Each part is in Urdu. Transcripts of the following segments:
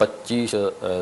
25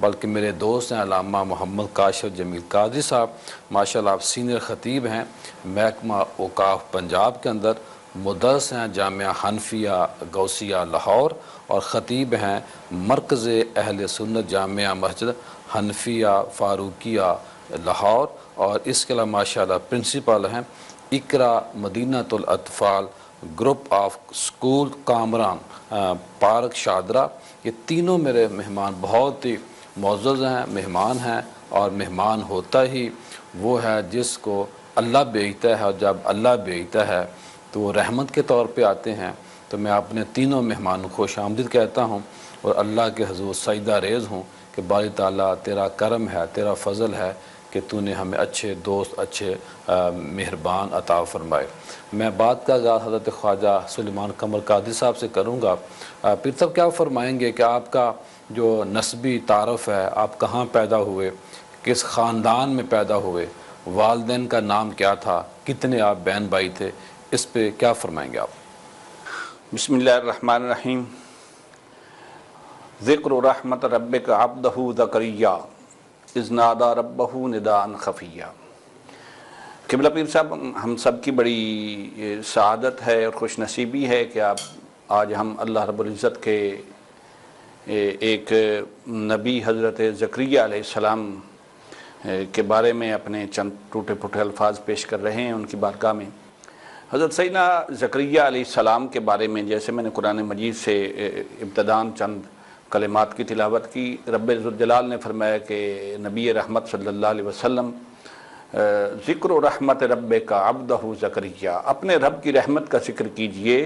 بلکہ میرے دوست ہیں علامہ محمد کاشف جمیل قاضی صاحب، ماشاءاللہ آپ سینئر خطیب ہیں محکمہ اوقاف پنجاب کے اندر، مدرس ہیں جامعہ حنفیہ غوثیہ لاہور، اور خطیب ہیں مرکز اہل سنت جامعہ مسجد حنفیہ فاروقیہ لاہور، اور اس کے علاوہ ماشاءاللہ پرنسپل ہیں Iqra Madinatul Atfal group of school Kamran park Shahdara. یہ تینوں میرے مہمان بہت ہی معزز ہیں، مہمان ہیں، اور مہمان ہوتا ہی وہ ہے جس کو اللہ بھیجتا ہے، اور جب اللہ بھیجتا ہے تو وہ رحمت کے طور پہ آتے ہیں۔ تو میں اپنے تینوں مہمانوں کو خوش آمدید کہتا ہوں، اور اللہ کے حضور سجدہ ریز ہوں کہ باری تعالیٰ تیرا کرم ہے، تیرا فضل ہے کہ تو نے ہمیں اچھے دوست، اچھے مہربان عطا فرمائے۔ میں بات کا آغاز حضرت خواجہ سلیمان قمر قادری صاحب سے کروں گا۔ پھر تب کیا فرمائیں گے کہ آپ کا جو نسبی تعارف ہے، آپ کہاں پیدا ہوئے، کس خاندان میں پیدا ہوئے، والدین کا نام کیا تھا، کتنے آپ بہن بھائی تھے، اس پہ کیا فرمائیں گے آپ؟ بسم اللہ الرحمن الرحیم۔ ذکر رحمت ربک عبدہ زکریا اذ نادی ربہ نداء خفیا۔ قبلہ پیر صاحب، ہم سب کی بڑی سعادت ہے اور خوش نصیبی ہے کہ آج ہم اللہ رب العزت کے ایک نبی حضرت زکریا علیہ السلام کے بارے میں اپنے چند ٹوٹے پھوٹے الفاظ پیش کر رہے ہیں ان کی بارگاہ میں۔ حضرت سیدنا زکریا علیہ السلام کے بارے میں جیسے میں نے قرآن مجید سے ابتداً چند کلمات کی تلاوت کی، رب ذوالجلال نے فرمایا کہ نبی رحمت صلی اللہ علیہ وسلم ذکر و رحمت رب کا عبدہ زکریا، اپنے رب کی رحمت کا ذکر کیجئے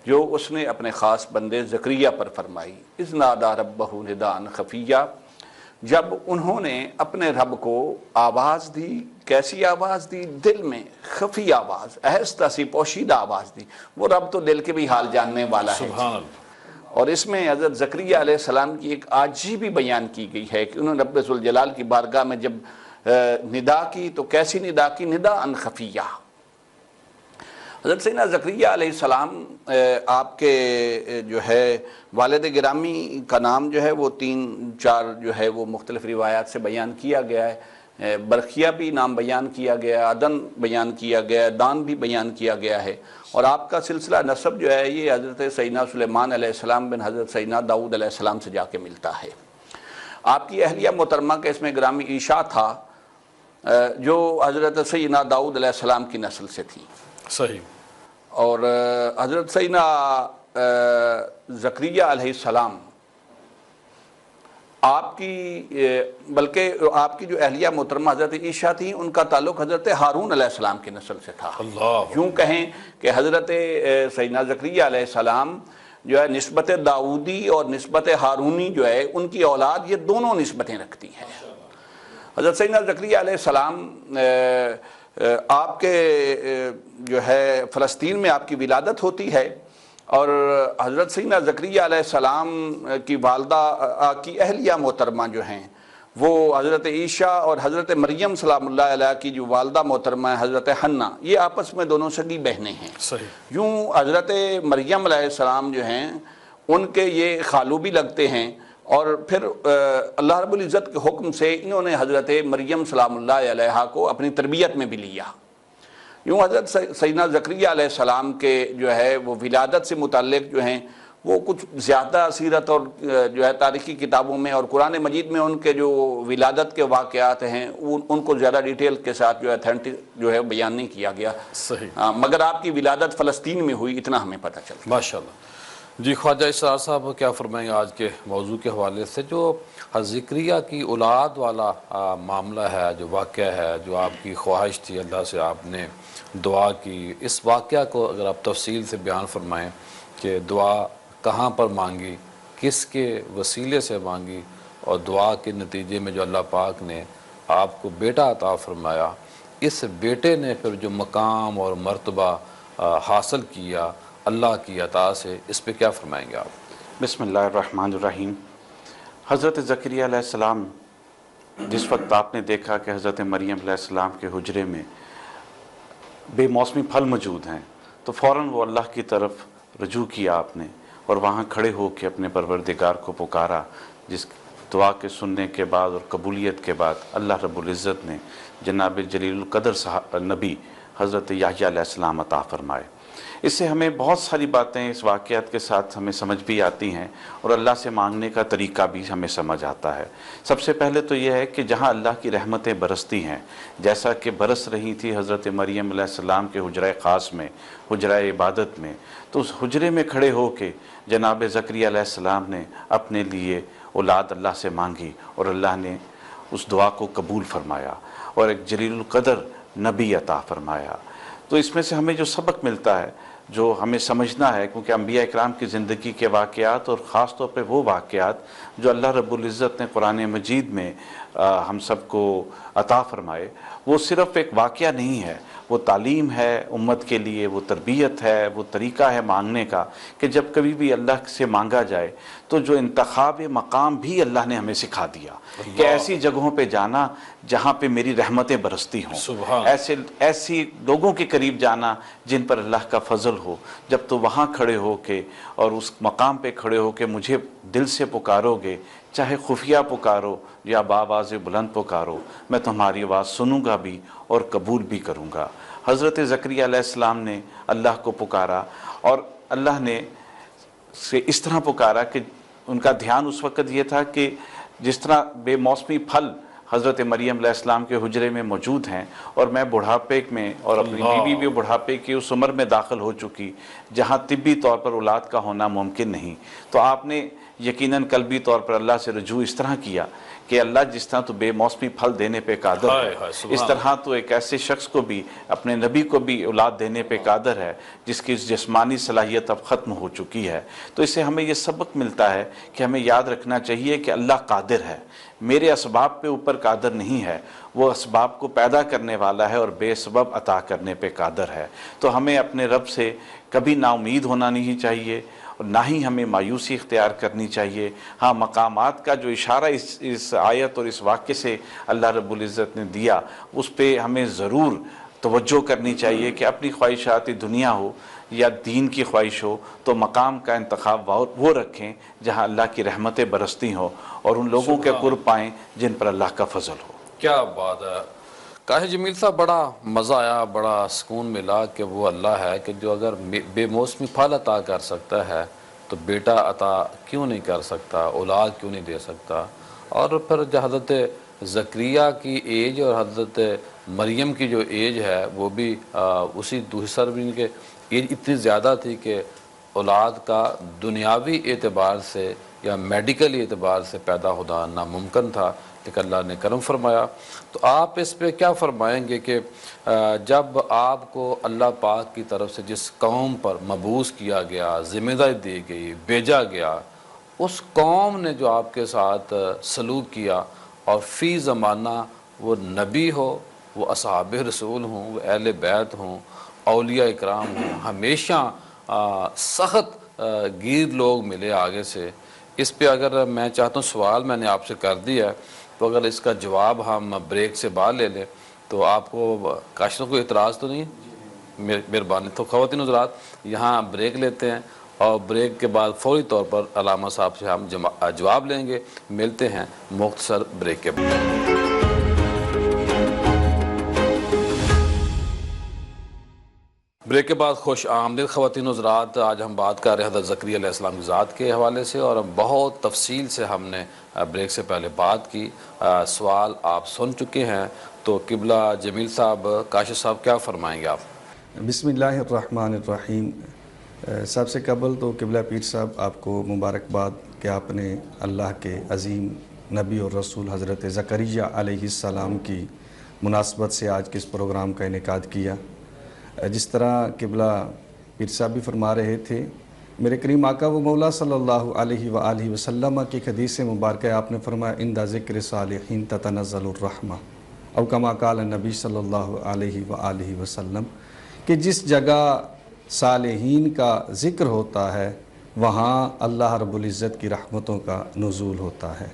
جو اس نے اپنے خاص بندے زکریا پر فرمائی۔ اذ نادی ربہ نداء خفیا، جب انہوں نے اپنے رب کو آواز دی، کیسی آواز دی؟ دل میں خفی آواز، آہستہ سی پوشیدہ آواز دی۔ وہ رب تو دل کے بھی حال جاننے والا ہے۔ سبحان اللہ۔ اور اس میں حضرت زکریا علیہ السلام کی ایک عاجزی بھی بیان کی گئی ہے کہ انہوں نے رب ذوالجلال کی بارگاہ میں جب ندا کی تو کیسی ندا کی؟ نداء خفیہ۔ حضرت سیدنا زکریا علیہ السلام آپ کے جو ہے والد گرامی کا نام جو ہے وہ 3-4 جو ہے وہ مختلف روایات سے بیان کیا گیا ہے۔ برقیہ بھی نام بیان کیا گیا، عدن بیان کیا گیا، دان بھی بیان کیا گیا ہے، اور آپ کا سلسلہ نسب جو ہے یہ حضرت سیدنا سلیمان علیہ السلام بن حضرت سیدنا داؤد علیہ السلام سے جا کے ملتا ہے۔ آپ کی اہلیہ محترمہ کا اس میں گرامی عیشا تھا جو حضرت سیدنا داؤد علیہ السلام کی نسل سے تھی۔ صحیح۔ اور حضرت سیدنا زکریا علیہ السلام آپ کی بلکہ آپ کی جو اہلیہ محترمہ حضرت عیشا تھی ان کا تعلق حضرت ہارون علیہ السلام کی نسل سے تھا۔ یوں کہیں کہ حضرت سیدنا زکریا علیہ السلام جو ہے نسبت داؤدی اور نسبت ہارونی جو ہے ان کی اولاد یہ دونوں نسبتیں رکھتی ہیں۔ حضرت سیدنا زکریا علیہ السلام آپ کے جو ہے فلسطین میں آپ کی ولادت ہوتی ہے، اور حضرت سیدنا زکریا علیہ السلام کی والدہ کی اہلیہ محترمہ جو ہیں وہ حضرت عیشا اور حضرت مریم سلام اللہ علیہ کی جو والدہ محترمہ ہے حضرت حنہ، یہ آپس میں دونوں سگی بہنیں ہیں۔ صحیح۔ یوں حضرت مریم علیہ السلام جو ہیں ان کے یہ خالو بھی لگتے ہیں، اور پھر اللہ رب العزت کے حکم سے انہوں نے حضرت مریم سلام اللہ علیہ کو اپنی تربیت میں بھی لیا۔ یوں حضرت سیدنا زکریا علیہ السلام کے جو ہے وہ ولادت سے متعلق جو ہیں وہ کچھ زیادہ سیرت اور جو ہے تاریخی کتابوں میں اور قرآن مجید میں ان کے جو ولادت کے واقعات ہیں ان کو زیادہ ڈیٹیل کے ساتھ جو ایتھینٹک جو ہے بیان نہیں کیا گیا۔ صحیح۔ مگر آپ کی ولادت فلسطین میں ہوئی اتنا ہمیں پتہ چلتا۔ ماشاءاللہ۔ جی خواجہ اسرار صاحب کیا فرمائیں گے آج کے موضوع کے حوالے سے جو زکریا کی اولاد والا معاملہ ہے، جو واقعہ ہے، جو آپ کی خواہش تھی، اللہ سے آپ نے دعا کی، اس واقعہ کو اگر آپ تفصیل سے بیان فرمائیں کہ دعا کہاں پر مانگی، کس کے وسیلے سے مانگی، اور دعا کے نتیجے میں جو اللہ پاک نے آپ کو بیٹا عطا فرمایا، اس بیٹے نے پھر جو مقام اور مرتبہ حاصل کیا اللہ کی عطا سے، اس پہ کیا فرمائیں گے آپ؟ بسم اللہ الرحمن الرحیم۔ حضرت زکریا علیہ السلام جس وقت آپ نے دیکھا کہ حضرت مریم علیہ السلام کے حجرے میں بے موسمی پھل موجود ہیں تو فوراً وہ اللہ کی طرف رجوع کیا آپ نے، اور وہاں کھڑے ہو کے اپنے پروردگار کو پکارا، جس دعا کے سننے کے بعد اور قبولیت کے بعد اللہ رب العزت نے جناب جلیل القدر نبی حضرت یحییٰ علیہ السلام عطا فرمائے۔ اس سے ہمیں بہت ساری باتیں اس واقعات کے ساتھ ہمیں سمجھ بھی آتی ہیں اور اللہ سے مانگنے کا طریقہ بھی ہمیں سمجھ آتا ہے۔ سب سے پہلے تو یہ ہے کہ جہاں اللہ کی رحمتیں برستی ہیں، جیسا کہ برس رہی تھی حضرت مریم علیہ السلام کے حجرہ خاص میں، حجرہ عبادت میں، تو اس حجرے میں کھڑے ہو کے جناب زکریا علیہ السلام نے اپنے لیے اولاد اللہ سے مانگی اور اللہ نے اس دعا کو قبول فرمایا اور ایک جلیل القدر نبی عطا فرمایا۔ تو اس میں سے ہمیں جو سبق ملتا ہے، جو ہمیں سمجھنا ہے، کیونکہ انبیاء اکرام کی زندگی کے واقعات اور خاص طور پہ وہ واقعات جو اللہ رب العزت نے قرآن مجید میں ہم سب کو عطا فرمائے، وہ صرف ایک واقعہ نہیں ہے، وہ تعلیم ہے امت کے لیے، وہ تربیت ہے، وہ طریقہ ہے مانگنے کا کہ جب کبھی بھی اللہ سے مانگا جائے تو جو انتخاب مقام بھی اللہ نے ہمیں سکھا دیا کہ ایسی جگہوں پہ جانا جہاں پہ میری رحمتیں برستی ہوں، ایسی لوگوں کے قریب جانا جن پر اللہ کا فضل ہو۔ جب تو وہاں کھڑے ہو کے اور اس مقام پہ کھڑے ہو کے مجھے دل سے پکارو گے، چاہے خفیہ پکارو یا بآواز بلند پکارو، میں تمہاری آواز سنوں گا بھی اور قبول بھی کروں گا۔ حضرت زکریا علیہ السلام نے اللہ کو پکارا اور اللہ نے سے اس طرح پکارا کہ ان کا دھیان اس وقت یہ تھا کہ جس طرح بے موسمی پھل حضرت مریم علیہ السلام کے حجرے میں موجود ہیں اور میں بڑھاپے میں اور اپنی بیوی بھی بڑھاپے کی اس عمر میں داخل ہو چکی جہاں طبی طور پر اولاد کا ہونا ممکن نہیں، تو آپ نے یقیناً قلبی طور پر اللہ سے رجوع اس طرح کیا کہ اللہ جس طرح تو بے موسمی پھل دینے پہ قادر ہے، اس طرح تو ایک ایسے شخص کو بھی، اپنے نبی کو بھی اولاد دینے پہ قادر ہے جس کی جسمانی صلاحیت اب ختم ہو چکی ہے۔ تو اس سے ہمیں یہ سبق ملتا ہے کہ ہمیں یاد رکھنا چاہیے کہ اللہ قادر ہے، میرے اسباب پہ اوپر قادر نہیں ہے، وہ اسباب کو پیدا کرنے والا ہے اور بے سبب عطا کرنے پہ قادر ہے۔ تو ہمیں اپنے رب سے کبھی نا امید ہونا نہیں چاہیے اور نہ ہی ہمیں مایوسی اختیار کرنی چاہیے۔ ہاں، مقامات کا جو اشارہ اس آیت اور اس واقعے سے اللہ رب العزت نے دیا، اس پہ ہمیں ضرور توجہ کرنی چاہیے کہ اپنی خواہشات دنیا ہو یا دین کی خواہش ہو تو مقام کا انتخاب وہ رکھیں جہاں اللہ کی رحمتیں برستی ہوں اور ان لوگوں کے قرب پائیں جن پر اللہ کا فضل ہو۔ کیا بات ہے کاشف جمیل صاحب، بڑا مزہ آیا، بڑا سکون ملا کہ وہ اللہ ہے کہ جو اگر بے موسمی پھل عطا کر سکتا ہے تو بیٹا عطا کیوں نہیں کر سکتا، اولاد کیوں نہیں دے سکتا۔ اور پھر جو حضرت زکریا کی ایج اور حضرت مریم کی جو ایج ہے وہ بھی اسی دوسر بھی کے ایج اتنی زیادہ تھی کہ اولاد کا دنیاوی اعتبار سے یا میڈیکل اعتبار سے پیدا ہونا ناممکن تھا، لیکن اللہ نے کرم فرمایا۔ تو آپ اس پہ کیا فرمائیں گے کہ جب آپ کو اللہ پاک کی طرف سے جس قوم پر مبعوث کیا گیا، ذمہ داری دی گئی، بھیجا گیا، اس قوم نے جو آپ کے ساتھ سلوک کیا اور فی زمانہ وہ نبی ہو، وہ اصحاب رسول ہوں، وہ اہل بیت ہوں، اولیاء اکرام ہوں، ہمیشہ سخت گیر لوگ ملے آگے سے، اس پہ اگر میں چاہتا ہوں سوال میں نے آپ سے کر دیا ہے تو اگر اس کا جواب ہم بریک سے بعد لے لیں تو آپ کو کاشتوں کو اعتراض تو نہیں ہے؟ مہربانی۔ تو خواتین حضرات یہاں بریک لیتے ہیں اور بریک کے بعد فوری طور پر علامہ صاحب سے ہم جواب لیں گے۔ ملتے ہیں مختصر بریک کے بعد۔ بریک کے بعد خوش آمدید خواتین حضرات، آج ہم بات کر رہے ہیں حضرت زکریا علیہ السلام کی ذات کے حوالے سے اور بہت تفصیل سے ہم نے بریک سے پہلے بات کی، سوال آپ سن چکے ہیں۔ تو قبلہ جمیل صاحب، کاشف صاحب کیا فرمائیں گے آپ؟ بسم اللہ الرحمن الرحیم۔ سب سے قبل تو قبلہ پیر صاحب آپ کو مبارکباد کہ آپ نے اللہ کے عظیم نبی اور رسول حضرت زکریا علیہ السلام کی مناسبت سے آج کے اس پروگرام کا انعقاد کیا۔ جس طرح قبلہ پیر صاحب بھی فرما رہے تھے، میرے کریم آقا و مولا صلی اللہ علیہ وآلہ وسلم کی حدیث مبارکہ آپ نے فرمایا عند ذکر صالحین تتنزل الرحمہ، او کما قال نبی صلی اللہ علیہ وآلہ وسلم، کہ جس جگہ صالحین کا ذکر ہوتا ہے وہاں اللہ رب العزت کی رحمتوں کا نزول ہوتا ہے۔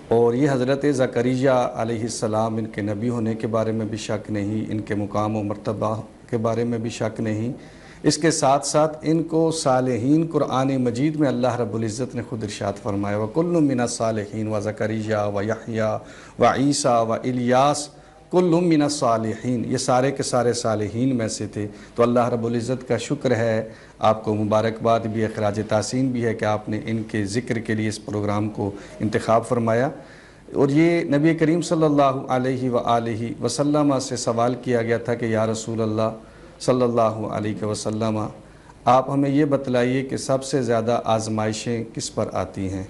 اور یہ حضرت زکریا علیہ السلام، ان کے نبی ہونے کے بارے میں بھی شک نہیں، ان کے مقام و مرتبہ کے بارے میں بھی شک نہیں، اس کے ساتھ ساتھ ان کو صالحین قرآن مجید میں اللہ رب العزت نے خود ارشاد فرمایا وَكُلٌّ مِّنَ الصَّالِحِينَ وَزَكَرِيَّا وَيَحْيَا وَعِيسَىٰ وَإِلْيَاسَ كُلٌّ مِّنَ الصَّالِحِينَ، یہ سارے کے سارے صالحین میں سے تھے۔ تو اللہ رب العزت کا شکر ہے، آپ کو مبارکباد بھی ہے، خراج تحسین بھی ہے کہ آپ نے ان کے ذکر کے لیے اس پروگرام کو انتخاب فرمایا۔ اور یہ نبی کریم صلی اللہ علیہ وآلہ وسلم سے سوال کیا گیا تھا کہ یا رسول اللہ صلی اللہ علیہ وسلم، آپ ہمیں یہ بتلائیے کہ سب سے زیادہ آزمائشیں کس پر آتی ہیں؟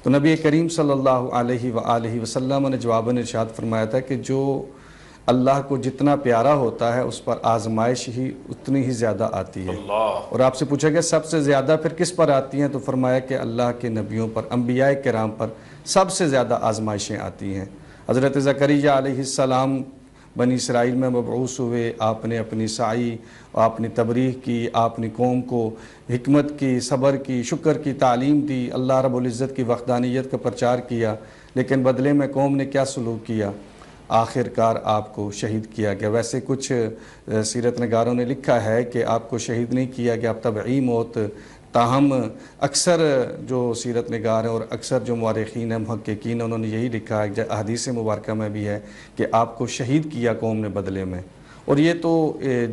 تو نبی کریم صلی اللہ علیہ وآلہ وسلم نے جواباً ارشاد فرمایا تھا کہ جو اللہ کو جتنا پیارا ہوتا ہے اس پر آزمائش ہی اتنی ہی زیادہ آتی ہے۔ اور آپ سے پوچھا گیا سب سے زیادہ پھر کس پر آتی ہیں؟ تو فرمایا کہ اللہ کے نبیوں پر، انبیاء کرام پر سب سے زیادہ آزمائشیں آتی ہیں۔ حضرت زکریا علیہ السلام بنی اسرائیل میں مبعوث ہوئے، آپ نے اپنی سعی، آپ نے تبلیغ کی، آپ نے قوم کو حکمت کی، صبر کی، شکر کی تعلیم دی، اللہ رب العزت کی وحدانیت کا پرچار کیا، لیکن بدلے میں قوم نے کیا سلوک کیا؟ آخر کار آپ کو شہید کیا گیا۔ ویسے کچھ سیرت نگاروں نے لکھا ہے کہ آپ کو شہید نہیں کیا گیا، اب طبعی موت، تاہم اکثر جو سیرت نگار ہیں اور اکثر جو مورخین ہیں، محققین ہیں، انہوں نے یہی لکھا ہے، احادیث مبارکہ میں بھی ہے کہ آپ کو شہید کیا قوم نے بدلے میں۔ اور یہ تو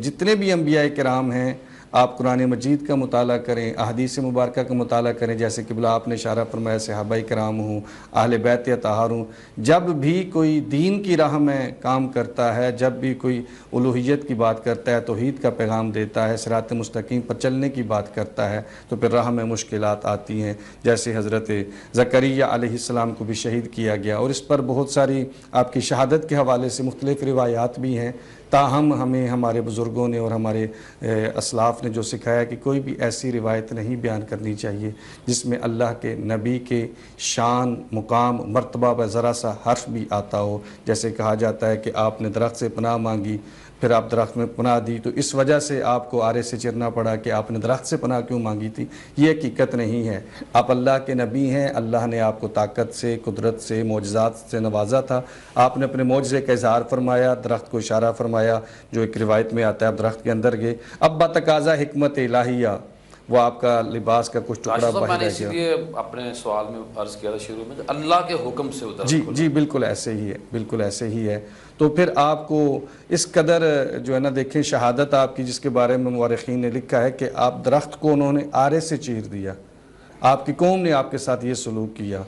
جتنے بھی انبیاء کرام ہیں، آپ قرآن مجید کا مطالعہ کریں، احادیث مبارکہ کا مطالعہ کریں، جیسے قبلہ آپ نے اشارہ فرمایا صحابہ کرام ہوں، اہل بیت اطہار ہوں، جب بھی کوئی دین کی راہ میں کام کرتا ہے، جب بھی کوئی الوہیت کی بات کرتا ہے، توحید کا پیغام دیتا ہے، صراط مستقیم پر چلنے کی بات کرتا ہے، تو پھر راہ میں مشکلات آتی ہیں، جیسے حضرت زکریا علیہ السلام کو بھی شہید کیا گیا۔ اور اس پر بہت ساری آپ کی شہادت کے حوالے سے مختلف روایات بھی ہیں، تاہم ہمیں ہمارے بزرگوں نے اور ہمارے اسلاف نے جو سکھایا کہ کوئی بھی ایسی روایت نہیں بیان کرنی چاہیے جس میں اللہ کے نبی کے شان، مقام، مرتبہ پر ذرا سا حرف بھی آتا ہو۔ جیسے کہا جاتا ہے کہ آپ نے درخت سے پناہ مانگی، پھر آپ درخت میں پناہ دی، تو اس وجہ سے آپ کو آرے سے چرنا پڑا کہ آپ نے درخت سے پناہ کیوں مانگی تھی۔ یہ حقیقت نہیں ہے، آپ اللہ کے نبی ہیں، اللہ نے آپ کو طاقت سے، قدرت سے، معجزات سے نوازا تھا، آپ نے اپنے معجزے کا اظہار فرمایا، درخت کو اشارہ فرمایا، جو ایک روایت میں آتا ہے آپ درخت کے اندر گئے، اب بتقاضا حکمت الہیہ وہ آپ کا لباس کا کچھ ٹکڑا باہر میں نے رہ اسی گیا۔ لیے اپنے سوال میں عرض کیا تھا شروع میں کہ اللہ کے حکم سے ادھر جی بالکل ایسے ہی ہے، بالکل ایسے ہی ہے۔ تو پھر آپ کو اس قدر جو ہے نا دیکھیں شہادت آپ کی، جس کے بارے میں مورخین نے لکھا ہے کہ آپ درخت کو انہوں نے آرے سے چیر دیا، آپ کی قوم نے آپ کے ساتھ یہ سلوک کیا،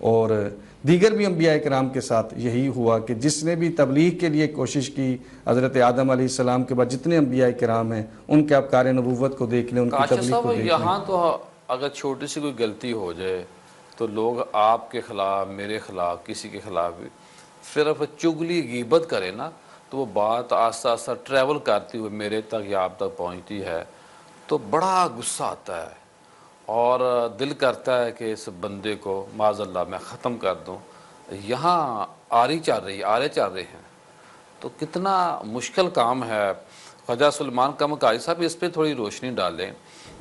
اور دیگر بھی انبیاء کرام کے ساتھ یہی ہوا کہ جس نے بھی تبلیغ کے لیے کوشش کی، حضرت آدم علیہ السلام کے بعد جتنے انبیاء کرام ہیں ان کے ابکار نبوت کو دیکھ لیں، ان کی کاشف تبلیغ کو صاحب، دیکھ لیں۔ یہاں تو اگر چھوٹی سی کوئی غلطی ہو جائے تو لوگ آپ کے خلاف، میرے خلاف، کسی کے خلاف بھی صرف چگلی غیبت کرے نا، تو وہ بات آہستہ آہستہ ٹریول کرتی ہوئے میرے تک یا آپ تک پہنچتی ہے تو بڑا غصہ آتا ہے، اور دل کرتا ہے کہ اس بندے کو معاذ اللہ میں ختم کر دوں۔ یہاں آرے چل رہے ہیں تو کتنا مشکل کام ہے۔ خواجہ سلیمان قمقاری صاحب اس پہ تھوڑی روشنی ڈالیں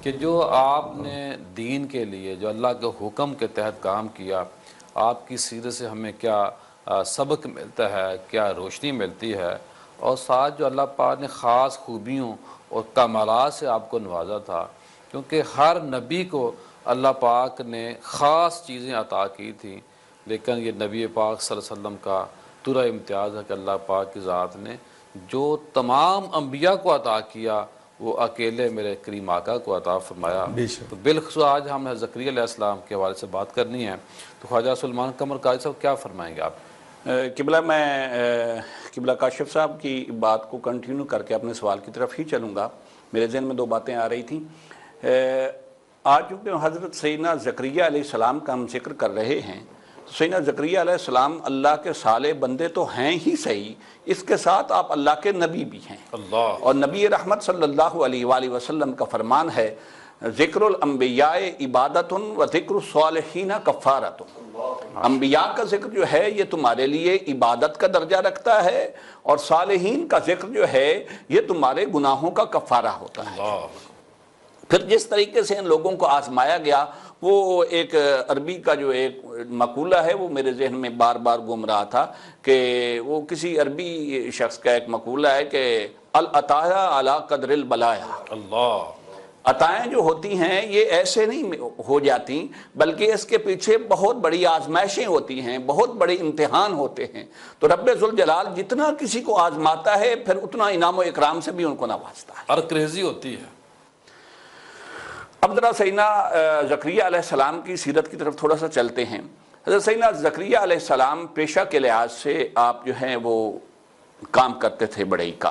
کہ جو آپ نے دین کے لیے، جو اللہ کے حکم کے تحت کام کیا، آپ کی سیرت سے ہمیں کیا سبق ملتا ہے، کیا روشنی ملتی ہے، اور ساتھ جو اللہ پاک نے خاص خوبیوں اور کمالات سے آپ کو نوازا تھا، کیونکہ ہر نبی کو اللہ پاک نے خاص چیزیں عطا کی تھیں، لیکن یہ نبی پاک صلی اللہ علیہ وسلم کا ترا امتیاز ہے کہ اللہ پاک کی ذات نے جو تمام انبیاء کو عطا کیا وہ اکیلے میرے کریم آقا کو عطا فرمایا۔ تو بالخصوص آج ہم زکریا علیہ السلام کے حوالے سے بات کرنی ہے، تو خواجہ سلیمان قمرکاری صاحب کیا فرمائیں گے آپ؟ قبلہ، میں قبلہ کاشف صاحب کی بات کو کنٹینیو کر کے اپنے سوال کی طرف ہی چلوں گا۔ میرے ذہن میں دو باتیں آ رہی تھیں۔ آج چونکہ حضرت سیدنا زکریا علیہ السلام کا ہم ذکر کر رہے ہیں، تو سیدنا زکریا علیہ السلام اللہ کے صالح بندے تو ہیں ہی صحیح، اس کے ساتھ آپ اللہ کے نبی بھی ہیں۔ اور نبی رحمت صلی اللہ علیہ وآلہ وسلم کا فرمان ہے، ذکر الانبیاء عبادت و ذکر الصالحین کفارت۔ انبیاء کا ذکر جو ہے یہ تمہارے لیے عبادت کا درجہ رکھتا ہے، اور صالحین کا ذکر جو ہے یہ تمہارے گناہوں کا کفارہ ہوتا ہے۔ پھر جس طریقے سے ان لوگوں کو آزمایا گیا، وہ ایک عربی کا جو ایک مقولہ ہے وہ میرے ذہن میں بار بار گھوم رہا تھا، کہ وہ کسی عربی شخص کا ایک مقولہ ہے کہ العطایا علی قدر البلایا، اللہ، عطائیں جو ہوتی ہیں یہ ایسے نہیں ہو جاتی، بلکہ اس کے پیچھے بہت بڑی آزمائشیں ہوتی ہیں، بہت بڑے امتحان ہوتے ہیں۔ تو رب ذوالجلال جتنا کسی کو آزماتا ہے پھر اتنا انعام و اکرام سے بھی ان کو نوازتا ہے۔ ہر کریزی ہوتی ہے۔ اب ذرا سیدنا زکریا علیہ السلام کی سیرت کی طرف تھوڑا سا چلتے ہیں۔ حضرت سیدنا زکریا علیہ السلام پیشہ کے لحاظ سے آپ جو ہیں وہ کام کرتے تھے بڑھئی کا،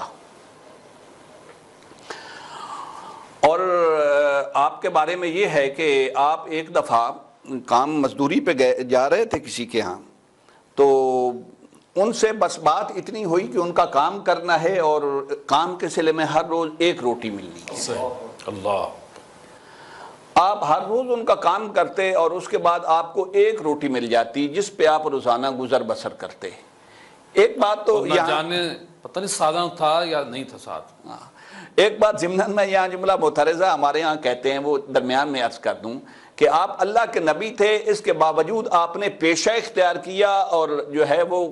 اور آپ کے بارے میں یہ ہے کہ آپ ایک دفعہ کام مزدوری پہ جا رہے تھے کسی کے ہاں، تو ان سے بس بات اتنی ہوئی کہ ان کا کام کرنا ہے اور کام کے صلے میں ہر روز ایک روٹی ملنی ہے۔ صحیح، اللہ، آپ ہر روز ان کا کام کرتے اور اس کے بعد آپ کو ایک روٹی مل جاتی جس پہ آپ روزانہ گزر بسر کرتے۔ ایک بات تو نہ جانے پتہ نہیں سادہ تھا یا نہیں تھا ساتھ۔ ایک بات ضمن میں یہاں جملہ معترضہ ہمارے ہاں کہتے ہیں، وہ درمیان میں عرض کر دوں کہ آپ اللہ کے نبی تھے، اس کے باوجود آپ نے پیشہ اختیار کیا اور جو ہے وہ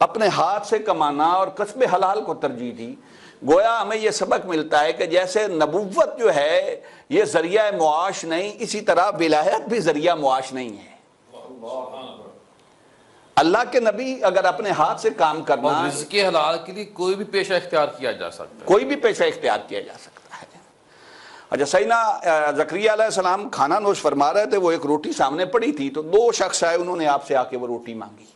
اپنے ہاتھ سے کمانا اور کسب حلال کو ترجیح دی۔ گویا ہمیں یہ سبق ملتا ہے کہ جیسے نبوت جو ہے یہ ذریعہ معاش نہیں، اسی طرح ولایت بھی ذریعہ معاش نہیں ہے۔ اللہ کے نبی اگر اپنے ہاتھ سے کام کرنا، اور رزق حلال کے لیے کوئی بھی پیشہ اختیار کیا جا سکتا ہے، کوئی بھی پیشہ اختیار کیا جا سکتا ہے۔ اچھا، سیدنا زکریا علیہ السلام کھانا نوش فرما رہے تھے، وہ ایک روٹی سامنے پڑی تھی، تو دو شخص آئے، انہوں نے آپ سے آ کے وہ روٹی مانگی،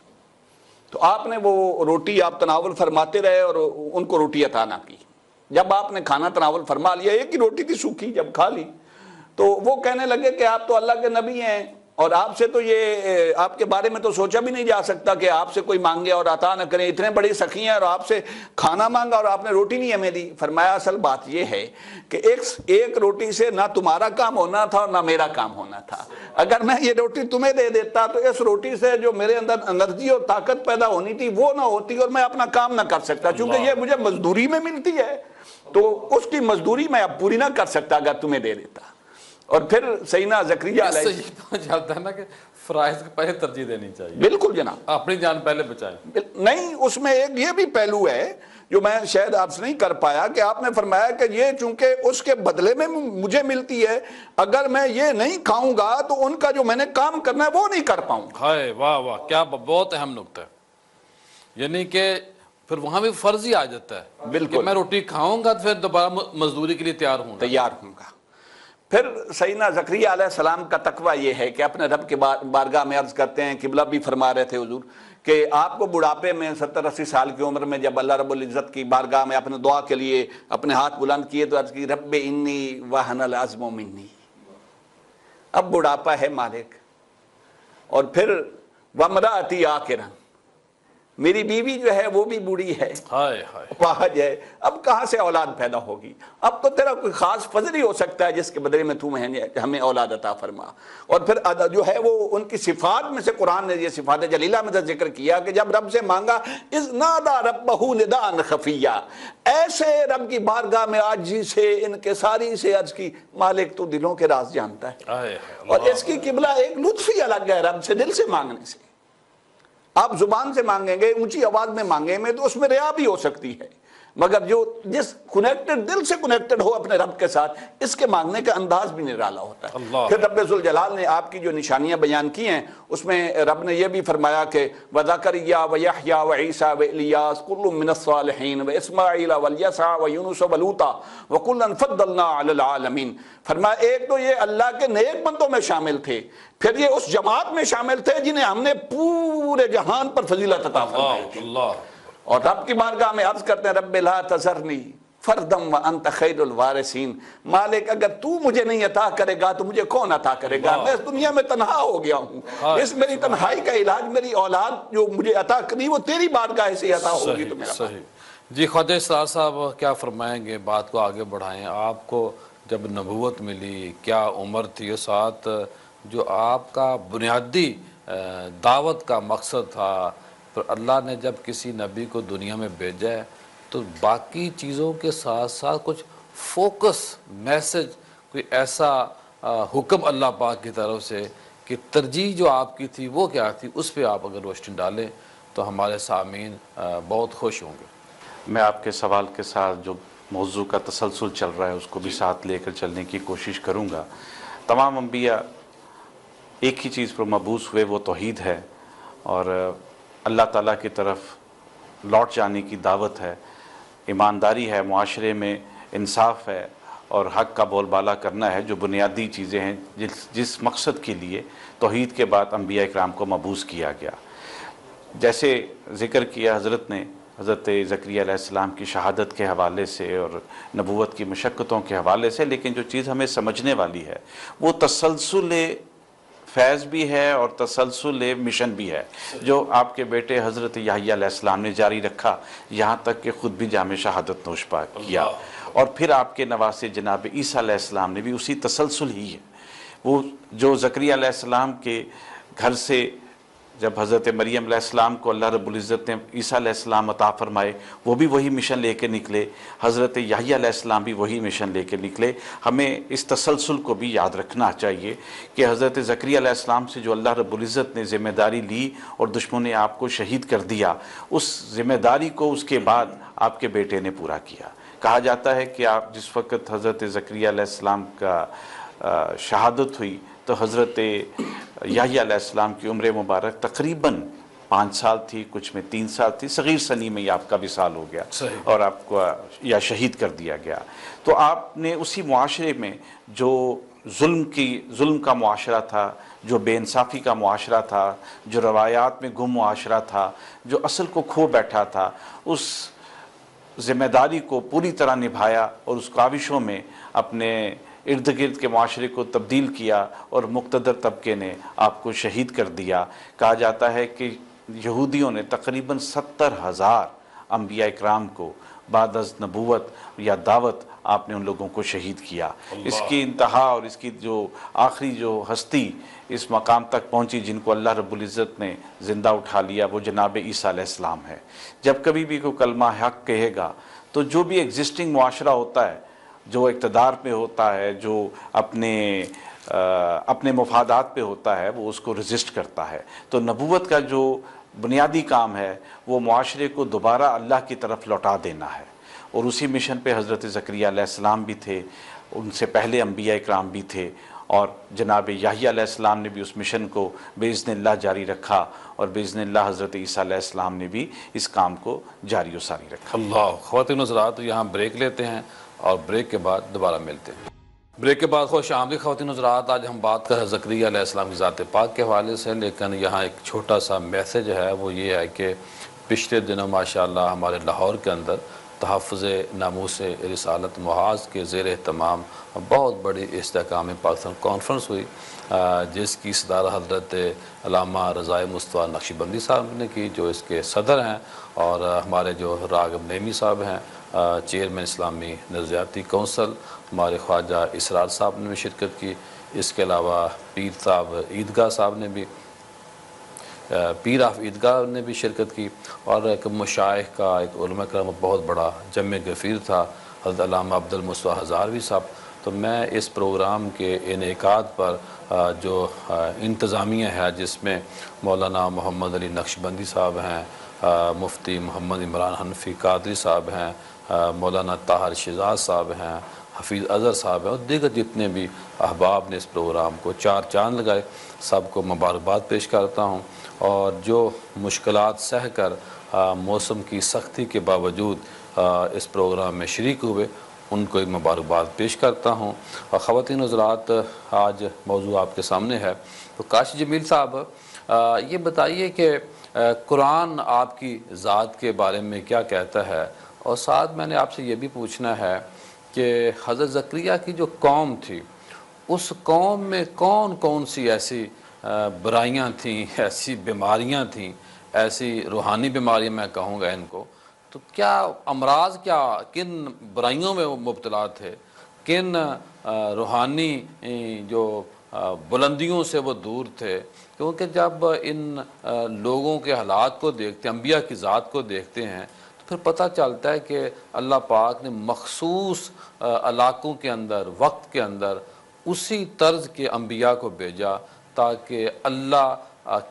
تو آپ نے وہ روٹی آپ تناول فرماتے رہے اور ان کو روٹی عطا نہ کی۔ جب آپ نے کھانا تناول فرما لیا، ایک ہی روٹی تھی سوکھی، جب کھا لی تو وہ کہنے لگے کہ آپ تو اللہ کے نبی ہیں اور آپ سے تو یہ آپ کے بارے میں تو سوچا بھی نہیں جا سکتا کہ آپ سے کوئی مانگے اور عطا نہ کریں، اتنے بڑی سخی ہیں اور آپ سے کھانا مانگا اور آپ نے روٹی نہیں ہمیں دی۔ فرمایا اصل بات یہ ہے کہ ایک روٹی سے نہ تمہارا کام ہونا تھا اور نہ میرا کام ہونا تھا۔ اگر میں یہ روٹی تمہیں دے دیتا تو اس روٹی سے جو میرے اندر انرجی اور طاقت پیدا ہونی تھی وہ نہ ہوتی اور میں اپنا کام نہ کر سکتا، چونکہ یہ مجھے مزدوری میں ملتی ہے تو اس کی مزدوری میں اب پوری نہ کر سکتا اگر تمہیں دے دیتا۔ اور پھر سیدنا زکریا علیہ یہ پتہ چلتا ہے نا کہ فرائض کو پہلے ترجیح دینی چاہیے، بالکل جناب، اپنی جان پہلے بچائیں۔ نہیں، اس میں ایک یہ بھی پہلو ہے جو میں شاید عرض نہیں کر پایا کہ آپ نے فرمایا کہ یہ چونکہ اس کے بدلے میں مجھے ملتی ہے، اگر میں یہ نہیں کھاؤں گا تو ان کا جو میں نے کام کرنا ہے وہ نہیں کر پاؤں گا۔ ہائے واہ واہ، کیا بہت اہم نکتہ ہے، یعنی کہ پھر وہاں بھی فرض ہی آ جاتا ہے بالکل، کہ میں روٹی کھاؤں گا تو پھر دوبارہ مزدوری کے لیے تیار ہوں گا۔ پھر سیدنا زکریا علیہ السلام کا تقویٰ یہ ہے کہ اپنے رب کے بارگاہ میں عرض کرتے ہیں، قبلہ بھی فرما رہے تھے حضور کہ آپ کو بڑھاپے میں 70-80 سال کی عمر میں جب اللہ رب العزت کی بارگاہ میں اپنے دعا کے لیے اپنے ہاتھ بلند کیے تو عرض کی رب انی وہن العظم منی، اب بڑھاپا ہے مالک، اور پھر وامرأتی عاقرا، میری بیوی جو ہے وہ بھی بوڑھی ہے، ہائے ہائے، پاہج ہے، اب کہاں سے اولاد پیدا ہوگی؟ اب تو تیرا کوئی خاص فضل ہی ہو سکتا ہے جس کے بدلے میں تو ہمیں اولاد عطا فرما۔ اور پھر جو ہے وہ ان کی صفات میں سے قرآن نے یہ صفات جلیلہ میں ذکر کیا کہ جب رب سے مانگا اذ نادا ربہ نداء خفیہ، ایسے رب کی بارگاہ میں عاجزی سے انکساری سے عرض کی مالک تو دلوں کے راز جانتا ہے۔ اور اس کی قبلہ ایک لطف ہی الگ ہے رب سے دل سے مانگنے سے۔ آپ زبان سے مانگیں گے، اونچی آواز میں مانگیں گے تو اس میں ریا بھی ہو سکتی ہے، مگر جو جس کنیکٹڈ دل سے کنیکٹڈ ہو اپنے رب کے ساتھ، اس کے مانگنے کا انداز بھی نرالا ہوتا ہے۔ پھر رب ذوالجلال نے آپ کی جو نشانیاں بیان کی ہیں اس میں رب نے یہ بھی فرمایا کہ وَزَكَرِيَّا وَيَحْيَا وَعِيسَى وَإِلْيَاسَ كُلٌّ مِّنَ الصَّالِحِينَ وَإِسْمَاعِيلَ وَالْيَسَعَ وَيُونُسَ وَلُوطًا وَكُلًّا فَضَّلْنَا عَلَى الْعَالَمِينَ۔ فرمایا ایک تو یہ اللہ کے نیک بندوں میں شامل تھے، پھر یہ اس جماعت میں شامل تھے جنہیں ہم نے پورے جہان پر فضیلت عطا فرمائی تھی۔ اور رب کی بارگاہ میں عرض کرتے ہیں رب لا تذرنی فردم وانت خیر الوارثین، مالک اگر تو مجھے نہیں عطا کرے گا تو مجھے کون عطا کرے گا؟ میں اس دنیا میں تنہا ہو گیا ہوں، اس میری تنہائی کا علاج میری اولاد جو مجھے عطا کرنی وہ تیری بارگاہ سے عطا ہوگی تو میرا۔ صحیح۔ جی خواجہ اسرار صاحب کیا فرمائیں گے، بات کو آگے بڑھائیں، آپ کو جب نبوت ملی کیا عمر تھی اس ساتھ، جو آپ کا بنیادی دعوت کا مقصد تھا، پھر اللہ نے جب کسی نبی کو دنیا میں بھیجا ہے تو باقی چیزوں کے ساتھ ساتھ کچھ فوکس میسج، کوئی ایسا حکم اللہ پاک کی طرف سے کہ ترجیح جو آپ کی تھی وہ کیا تھی، اس پہ آپ اگر روشنی ڈالیں تو ہمارے سامعین بہت خوش ہوں گے۔ میں آپ کے سوال کے ساتھ جو موضوع کا تسلسل چل رہا ہے اس کو بھی ساتھ لے کر چلنے کی کوشش کروں گا۔ تمام انبیاء ایک ہی چیز پر مبعوث ہوئے، وہ توحید ہے، اور اللہ تعالیٰ کی طرف لوٹ جانے کی دعوت ہے، ایمانداری ہے، معاشرے میں انصاف ہے، اور حق کا بول بالا کرنا ہے، جو بنیادی چیزیں ہیں جس مقصد کے لیے توحید کے بعد انبیاء اکرام کو مبعوث کیا گیا۔ جیسے ذکر کیا حضرت نے حضرت زکریا علیہ السلام کی شہادت کے حوالے سے اور نبوت کی مشقتوں کے حوالے سے، لیکن جو چیز ہمیں سمجھنے والی ہے وہ تسلسل فیض بھی ہے اور تسلسل مشن بھی ہے، جو آپ کے بیٹے حضرت یحییٰ علیہ السلام نے جاری رکھا، یہاں تک کہ خود بھی جام شہادت نوش کیا، اور پھر آپ کے نواسے جناب عیسیٰ علیہ السلام نے بھی اسی تسلسل ہی ہے۔ وہ جو زکریا علیہ السلام کے گھر سے جب حضرت مریم علیہ السلام کو اللہ رب العزت نے عیسیٰ علیہ السلام عطا فرمائے، وہ بھی وہی مشن لے کے نکلے، حضرت یحییٰ علیہ السلام بھی وہی مشن لے کے نکلے۔ ہمیں اس تسلسل کو بھی یاد رکھنا چاہیے کہ حضرت زکریا علیہ السلام سے جو اللہ رب العزت نے ذمہ داری لی اور دشمن نے آپ کو شہید کر دیا، اس ذمہ داری کو اس کے بعد آپ کے بیٹے نے پورا کیا۔ کہا جاتا ہے کہ آپ جس وقت حضرت زکریا علیہ السلام کا شہادت ہوئی تو حضرت یحییٰ علیہ السلام کی عمر مبارک تقریباً 5 سال تھی، کچھ میں 3 سال تھی، صغیر سنی میں ہی آپ کا وصال ہو گیا اور آپ کو یا شہید کر دیا گیا۔ تو آپ نے اسی معاشرے میں جو ظلم کا معاشرہ تھا، جو بے انصافی کا معاشرہ تھا، جو روایات میں گم معاشرہ تھا، جو اصل کو کھو بیٹھا تھا، اس ذمہ داری کو پوری طرح نبھایا اور اس کاوشوں میں اپنے ارد گرد کے معاشرے کو تبدیل کیا اور مقتدر طبقے نے آپ کو شہید کر دیا۔ کہا جاتا ہے کہ یہودیوں نے تقریباً 70,000 انبیاء اکرام کو بعد از نبوت یا دعوت آپ نے ان لوگوں کو شہید کیا۔ اس کی انتہا اور اس کی جو آخری جو ہستی اس مقام تک پہنچی جن کو اللہ رب العزت نے زندہ اٹھا لیا، وہ جناب عیسیٰ علیہ السلام ہے۔ جب کبھی بھی کوئی کلمہ حق کہے گا تو جو بھی ایگزسٹنگ معاشرہ ہوتا ہے، جو اقتدار پہ ہوتا ہے، جو اپنے مفادات پہ ہوتا ہے، وہ اس کو رزسٹ کرتا ہے۔ تو نبوت کا جو بنیادی کام ہے وہ معاشرے کو دوبارہ اللہ کی طرف لوٹا دینا ہے، اور اسی مشن پہ حضرت زکریا علیہ السلام بھی تھے، ان سے پہلے انبیاء اکرام بھی تھے، اور جناب یحییٰ علیہ السلام نے بھی اس مشن کو باذن اللہ جاری رکھا، اور باذن اللہ حضرت عیسیٰ علیہ السلام نے بھی اس کام کو جاری و ساری رکھا۔ اللہ۔ خواتین و حضرات، یہاں بریک لیتے ہیں اور بریک کے بعد دوبارہ ملتے ہیں۔ بریک کے بعد خوش آمدید خواتین و حضرات۔ آج ہم بات کر رہے ہیں زکریا علیہ السلام کی ذات پاک کے حوالے سے، لیکن یہاں ایک چھوٹا سا میسج ہے، وہ یہ ہے کہ پچھلے دنوں ماشاءاللہ ہمارے لاہور کے اندر تحفظ ناموس رسالت محاذ کے زیر اہتمام بہت بڑی استحکام پاکستان کانفرنس ہوئی، جس کی صدارت حضرت علامہ رضائے مصطفیٰ نقشبندی صاحب نے کی، جو اس کے صدر ہیں، اور ہمارے جو راغب نعیمی صاحب ہیں چیئرمین اسلامی نظریاتی کونسل، ہمارے خواجہ اسرار صاحب نے بھی شرکت کی۔ اس کے علاوہ پیر صاحب عیدگاہ صاحب نے بھی پیر آف عیدگاہ نے بھی شرکت کی، اور ایک مشائخ کا، ایک علماء کرام بہت بڑا جمع غفیر تھا، حضرت علامہ عبد المصطفیٰ ہزاروی صاحب۔ تو میں اس پروگرام کے انعقاد پر جو انتظامیہ ہے، جس میں مولانا محمد علی نقشبندی صاحب ہیں، مفتی محمد عمران حنفی قادری صاحب ہیں، مولانا طاہر شہزاد صاحب ہیں، حفیظ اظہر صاحب ہیں، اور دیگر جتنے بھی احباب نے اس پروگرام کو 4 چاند لگائے، سب کو مبارکباد پیش کرتا ہوں، اور جو مشکلات سہ کر موسم کی سختی کے باوجود اس پروگرام میں شریک ہوئے، ان کو ایک مبارکباد پیش کرتا ہوں۔ اور خواتین حضرات، آج موضوع آپ کے سامنے ہے، تو کاشف جمیل صاحب یہ بتائیے کہ قرآن آپ کی ذات کے بارے میں کیا کہتا ہے، اور ساتھ میں نے آپ سے یہ بھی پوچھنا ہے کہ حضرت زکریا کی جو قوم تھی، اس قوم میں کون کون سی ایسی برائیاں تھیں، ایسی بیماریاں تھیں، ایسی روحانی بیماریاں میں کہوں گا ان کو، تو کیا امراض، کیا کن برائیوں میں وہ مبتلا تھے، کن روحانی جو بلندیوں سے وہ دور تھے؟ کیونکہ جب ان لوگوں کے حالات کو دیکھتے ہیں، انبیاء کی ذات کو دیکھتے ہیں، تو پھر پتہ چلتا ہے کہ اللہ پاک نے مخصوص علاقوں کے اندر، وقت کے اندر اسی طرز کے انبیاء کو بھیجا تاکہ اللہ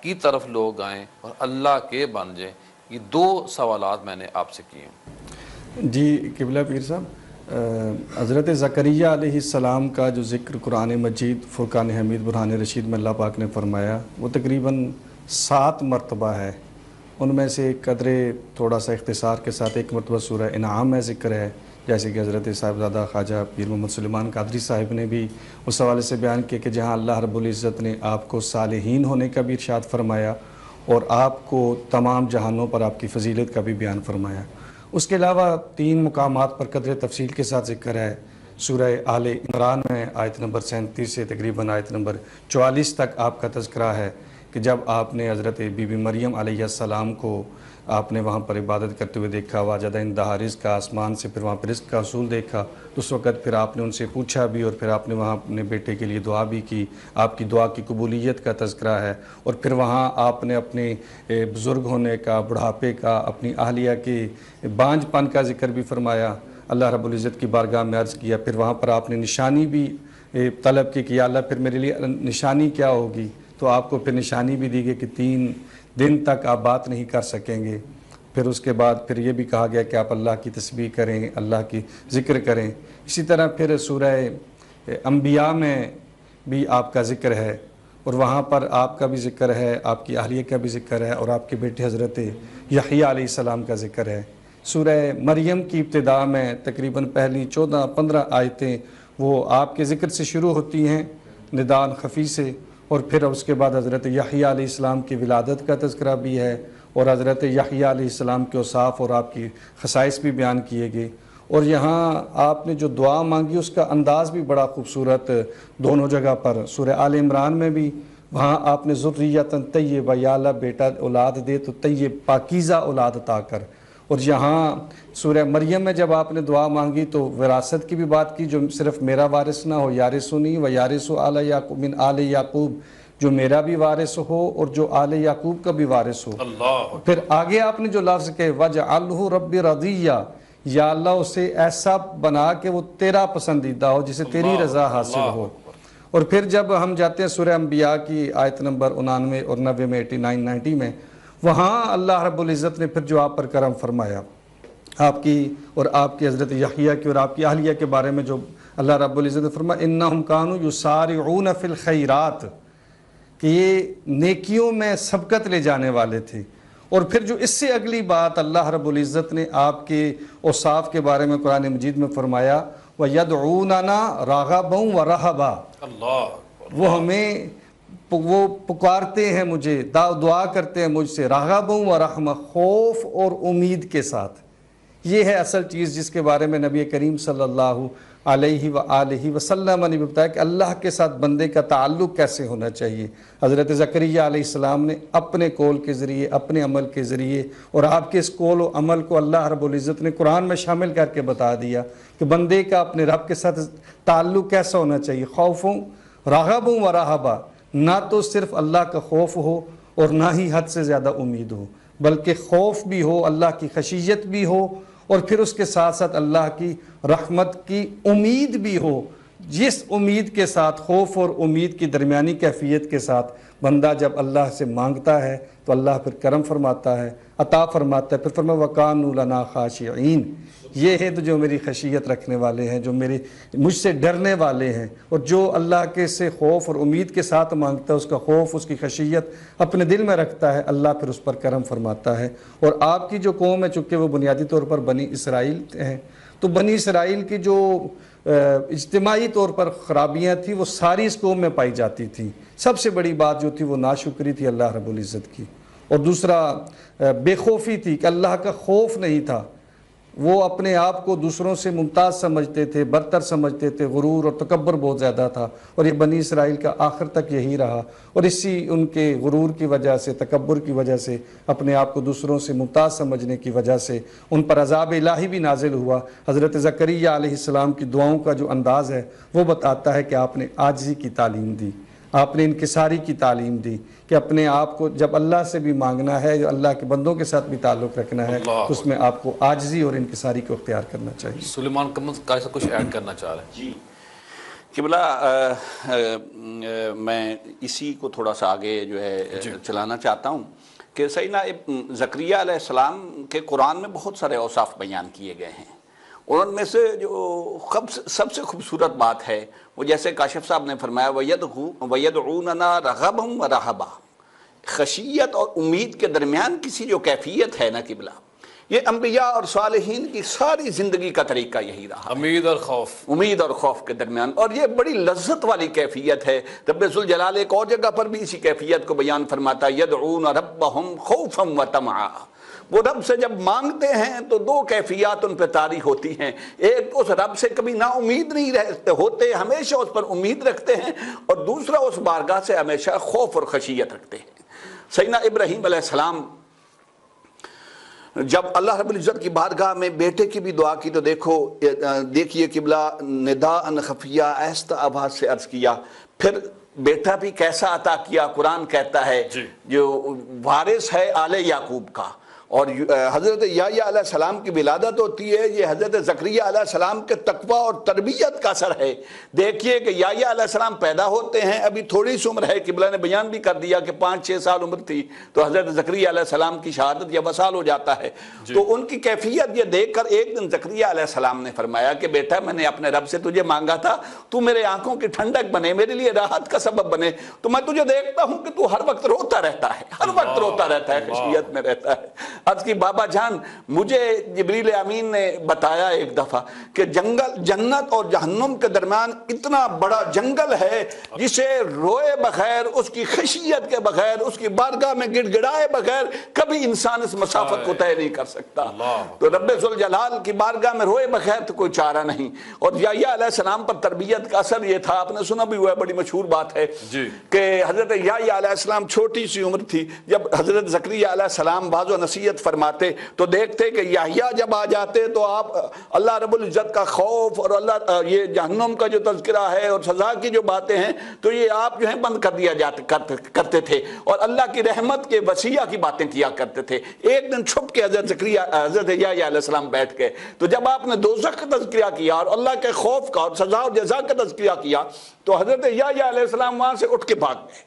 کی طرف لوگ آئیں اور اللہ کے بن جائیں۔ یہ 2 سوالات میں نے آپ سے کیے ہیں۔ جی قبلہ پیر صاحب، حضرت زکریا علیہ السلام کا جو ذکر قرآن مجید فرقان حمید برہان رشید میں اللہ پاک نے فرمایا وہ تقریباً 7 مرتبہ ہے۔ ان میں سے قدرے تھوڑا سا اختصار کے ساتھ ایک مرتبہ سورہ انعام میں ذکر ہے، جیسے کہ حضرت صاحبزادہ خواجہ پیر محمد سلیمان قادری صاحب نے بھی اس حوالے سے بیان کیا کہ جہاں اللہ رب العزت نے آپ کو صالحین ہونے کا بھی ارشاد فرمایا اور آپ کو تمام جہانوں پر آپ کی فضیلت کا بھی بیان فرمایا۔ اس کے علاوہ 3 مقامات پر قدر تفصیل کے ساتھ ذکر ہے۔ سورہ آل عمران میں آیت نمبر 37 سے تقریباً آیت نمبر 44 تک آپ کا تذکرہ ہے کہ جب آپ نے حضرت بی بی مریم علیہ السلام کو آپ نے وہاں پر عبادت کرتے ہوئے دیکھا، واجدہ اندہا رزق کا، آسمان سے پھر وہاں پر رزق کا حصول دیکھا، تو اس وقت پھر آپ نے ان سے پوچھا بھی اور پھر آپ نے وہاں اپنے بیٹے کے لیے دعا بھی کی، آپ کی دعا کی قبولیت کا تذکرہ ہے۔ اور پھر وہاں آپ نے اپنے بزرگ ہونے کا، بڑھاپے کا، اپنی اہلیہ کے بانجھ پن کا ذکر بھی فرمایا، اللہ رب العزت کی بارگاہ میں عرض کیا۔ پھر وہاں پر آپ نے نشانی بھی طلب کی کہ یا اللہ پھر میرے لیے نشانی کیا ہوگی، تو آپ کو پھر نشانی بھی دی گئی کہ 3 دن تک آپ بات نہیں کر سکیں گے۔ پھر اس کے بعد پھر یہ بھی کہا گیا کہ آپ اللہ کی تسبیح کریں، اللہ کی ذکر کریں۔ اسی طرح پھر سورہ انبیاء میں بھی آپ کا ذکر ہے اور وہاں پر آپ کا بھی ذکر ہے، آپ کی اہلیہ کا بھی ذکر ہے اور آپ کے بیٹے حضرت یحییٰ علیہ السلام کا ذکر ہے۔ سورہ مریم کی ابتدا میں تقریباً پہلی 14-15 آیتیں وہ آپ کے ذکر سے شروع ہوتی ہیں، ندان خفی سے، اور پھر اس کے بعد حضرت یحییٰ علیہ السلام کی ولادت کا تذکرہ بھی ہے اور حضرت یحییٰ علیہ السلام کے اوصاف اور آپ کی خصائص بھی بیان کیے گئے۔ اور یہاں آپ نے جو دعا مانگی اس کا انداز بھی بڑا خوبصورت دونوں جگہ پر، سورہ آل عمران میں بھی وہاں آپ نے ذریۃ طیبہ، یا اللہ بیٹا اولاد دے تو طیب پاکیزہ اولاد عطا کر، اور یہاں سورہ مریم میں جب آپ نے دعا مانگی تو وراثت کی بھی بات کی، جو صرف میرا وارث نہ ہو، یارثنی و یارث آل یعقوب من آل یعقوب، جو میرا بھی وارث ہو اور جو آل یعقوب کا بھی وارث ہو۔ اللہ پھر آگے آپ نے جو لفظ کہ وَجْعَلْهُ رَبِّ رَضِيًّا، یا اللہ اسے ایسا بنا کہ وہ تیرا پسندیدہ ہو، جسے تیری رضا حاصل ہو۔ اور پھر جب ہم جاتے ہیں سورہ انبیاء کی آیت نمبر 99 اور 90 میں 89 90 میں، وہاں اللہ رب العزت نے پھر جو آپ پر کرم فرمایا، آپ کی اور آپ کی حضرت یحییٰ کی اور آپ کی اہلیہ کے بارے میں جو اللہ رب العزت نے فرمایا اِنَّهُمْ كَانُوا يُسَارِعُونَ فِي الْخَيْرَاتِ، کہ یہ نیکیوں میں سبقت لے جانے والے تھے۔ اور پھر جو اس سے اگلی بات اللہ رب العزت نے آپ کے اوصاف کے بارے میں قرآن مجید میں فرمایا وَيَدْعُونَنَا رَغَبًا وَرَهَبًا، اللہ وہ ہمیں وہ پکارتے ہیں مجھے، دعا کرتے ہیں مجھ سے، رغباً ورحمہ، خوف اور امید کے ساتھ۔ یہ ہے اصل چیز جس کے بارے میں نبی کریم صلی اللہ علیہ وآلہ وسلم نے بتایا کہ اللہ کے ساتھ بندے کا تعلق کیسے ہونا چاہیے۔ حضرت زکریا علیہ السلام نے اپنے قول کے ذریعے، اپنے عمل کے ذریعے، اور آپ کے اس قول و عمل کو اللہ رب العزت نے قرآن میں شامل کر کے بتا دیا کہ بندے کا اپنے رب کے ساتھ تعلق کیسا ہونا چاہیے، خوفوں رغباً ورہبا، نہ تو صرف اللہ کا خوف ہو اور نہ ہی حد سے زیادہ امید ہو، بلکہ خوف بھی ہو، اللہ کی خشیت بھی ہو، اور پھر اس کے ساتھ ساتھ اللہ کی رحمت کی امید بھی ہو۔ جس امید کے ساتھ، خوف اور امید کی درمیانی کیفیت کے ساتھ بندہ جب اللہ سے مانگتا ہے تو اللہ پھر کرم فرماتا ہے، عطا فرماتا ہے۔ پھر فرمایا وَكَانُوا لَنَا خَاشِعِينَ، یہ ہے تو جو میری خشیت رکھنے والے ہیں، جو مجھ سے ڈرنے والے ہیں، اور جو اللہ کے سے خوف اور امید کے ساتھ مانگتا ہے، اس کا خوف، اس کی خشیت اپنے دل میں رکھتا ہے، اللہ پھر اس پر کرم فرماتا ہے۔ اور آپ کی جو قوم ہے، چونکہ وہ بنیادی طور پر بنی اسرائیل ہیں، تو بنی اسرائیل کی جو اجتماعی طور پر خرابیاں تھیں وہ ساری اس قوم میں پائی جاتی تھیں۔ سب سے بڑی بات جو تھی وہ ناشکری تھی اللہ رب العزت کی، اور دوسرا بے خوفی تھی کہ اللہ کا خوف نہیں تھا۔ وہ اپنے آپ کو دوسروں سے ممتاز سمجھتے تھے، برتر سمجھتے تھے، غرور اور تکبر بہت زیادہ تھا، اور یہ بنی اسرائیل کا آخر تک یہی رہا، اور اسی ان کے غرور کی وجہ سے، تکبر کی وجہ سے، اپنے آپ کو دوسروں سے ممتاز سمجھنے کی وجہ سے ان پر عذاب الہی بھی نازل ہوا۔ حضرت زکریا علیہ السلام کی دعاؤں کا جو انداز ہے وہ بتاتا ہے کہ آپ نے عاجزی کی تعلیم دی، آپ نے انکساری کی تعلیم دی، کہ اپنے آپ کو جب اللہ سے بھی مانگنا ہے، جو اللہ کے بندوں کے ساتھ بھی تعلق رکھنا ہے، تو اس میں آپ کو عاجزی اور انکساری کو اختیار کرنا چاہیے۔ سلیمان کا کچھ ایڈ کرنا چاہ رہے ہیں؟ جی قبلہ، میں اسی کو تھوڑا سا آگے جو ہے چلانا چاہتا ہوں کہ سیدنا زکریا علیہ السلام کے قرآن میں بہت سارے اوصاف بیان کیے گئے ہیں، اور ان میں سے جو سب سے خوبصورت بات ہے وہ جیسے کاشف صاحب نے فرمایا وَيَدْعُونَنَا رَغَبًا وَرَهَبًا، خشیت اور امید کے درمیان کسی جو کیفیت ہے نا قبلہ، یہ انبیاء اور صالحین کی ساری زندگی کا طریقہ یہی رہا، امید اور خوف، امید اور خوف کے درمیان، اور یہ بڑی لذت والی کیفیت ہے۔ رب ذوالجلال ایک اور جگہ پر بھی اسی کیفیت کو بیان فرماتا ہے یدعون ربہم خوفا وطمعا، وہ رب سے جب مانگتے ہیں تو دو کیفیات ان پہ طاری ہوتی ہیں، ایک اس رب سے کبھی نا امید نہیں رہتے ہوتے، ہمیشہ اس پر امید رکھتے ہیں، اور دوسرا اس بارگاہ سے ہمیشہ خوف اور خشیت رکھتے ہیں۔ سیدنا ابراہیم علیہ السلام جب اللہ رب العزت کی بارگاہ میں بیٹے کی بھی دعا کی تو دیکھیے قبلہ نداء خفیہ آہستہ آواز سے عرض کیا، پھر بیٹا بھی کیسا عطا کیا، قرآن کہتا ہے جو وارث ہے آل یعقوب کا، اور حضرت یحییٰ علیہ السلام کی ولادت ہوتی ہے، یہ حضرت زکریا علیہ السلام کے تقویٰ اور تربیت کا اثر ہے۔ دیکھیے کہ یحییٰ علیہ السلام پیدا ہوتے ہیں، ابھی تھوڑی سی عمر ہے، قبلہ نے بیان بھی کر دیا کہ 5-6 سال عمر تھی تو حضرت زکریا علیہ السلام کی شہادت یا وصال ہو جاتا ہے۔ تو ان کی کیفیت یہ دیکھ کر ایک دن زکریا علیہ السلام نے فرمایا کہ بیٹا میں نے اپنے رب سے تجھے مانگا تھا تو میرے آنکھوں کی ٹھنڈک بنے، میرے لیے راحت کا سبب بنے، تو میں تجھے دیکھتا ہوں کہ تو ہر وقت روتا رہتا ہے، ہر وقت روتا رہتا ہے، خشیت میں رہتا ہے۔ عرض کی بابا جان مجھے جبریل امین نے بتایا ایک دفعہ کہ جنت اور جہنم کے درمیان اتنا بڑا جنگل ہے جسے روئے بغیر، اس کی خشیت کے بغیر، اس کی بارگاہ میں گڑ گڑائے بغیر کبھی انسان اس مسافت کو طے نہیں کر سکتا۔ تو رب ذوالجلال کی بارگاہ میں روئے بغیر تو کوئی چارہ نہیں۔ اور یحییٰ علیہ السلام پر تربیت کا اثر یہ تھا، آپ نے سنا بھی ہوا ہے، بڑی مشہور بات ہے کہ حضرت یحییٰ علیہ السلام چھوٹی سی عمر تھی، جب حضرت زکریا علیہ السلام واعظ و نصیحت فرماتے تو دیکھتے کہ یحییٰ جب آ جاتے تو آپ اللہ رب العزت کا خوف اور اللہ یہ جہنم کا جو تذکرہ ہے اور سزا کی جو باتیں ہیں تو یہ آپ جو ہیں بند کر دیا کرتے تھے، اور اللہ کی رحمت کے وسیع کی باتیں کیا کرتے تھے۔ ایک دن چھپ کے حضرت یحییٰ علیہ السلام بیٹھ گئے تو جب آپ نے دوزخ کا تذکرہ کیا اور اللہ کے خوف کا اور سزا اور جزا کا تذکرہ کیا تو حضرت یحییٰ علیہ السلام وہاں سے اٹھ کے بھاگ گئے۔